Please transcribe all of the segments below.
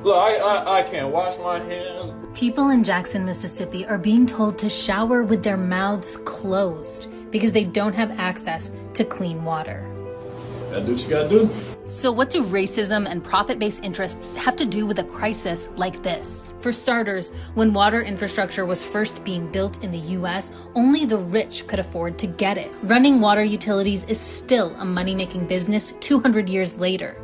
Look, I can't wash my hands. People in Jackson, Mississippi are being told to shower with their mouths closed because they don't have access to clean water. Gotta do what you gotta do. So what do racism and profit-based interests have to do with a crisis like this? For starters, when water infrastructure was first being built in the US, only the rich could afford to get it. Running water utilities is still a money-making business 200 years later.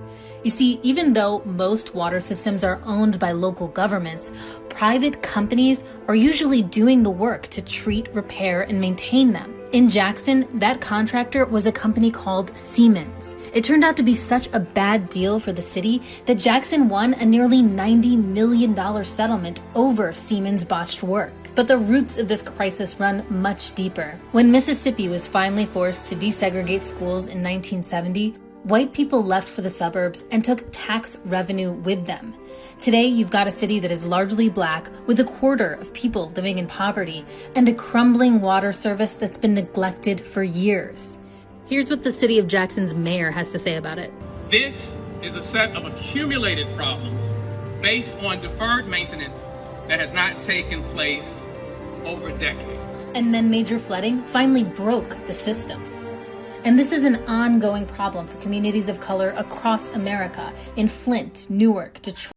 You see, even though most water systems are owned by local governments, private companies are usually doing the work to treat, repair, and maintain them. In Jackson, that contractor was a company called Siemens. It turned out to be such a bad deal for the city that Jackson won a nearly $90 million settlement over Siemens' botched work. But the roots of this crisis run much deeper. When Mississippi was finally forced to desegregate schools in 1970, white people left for the suburbs and took tax revenue with them. Today, you've got a city that is largely black, with a quarter of people living in poverty, and a crumbling water service that's been neglected for years. Here's what the city of Jackson's mayor has to say about it. This is a set of accumulated problems based on deferred maintenance that has not taken place over decades. And then major flooding finally broke the system. And this is an ongoing problem for communities of color across America, in Flint, Newark, Detroit.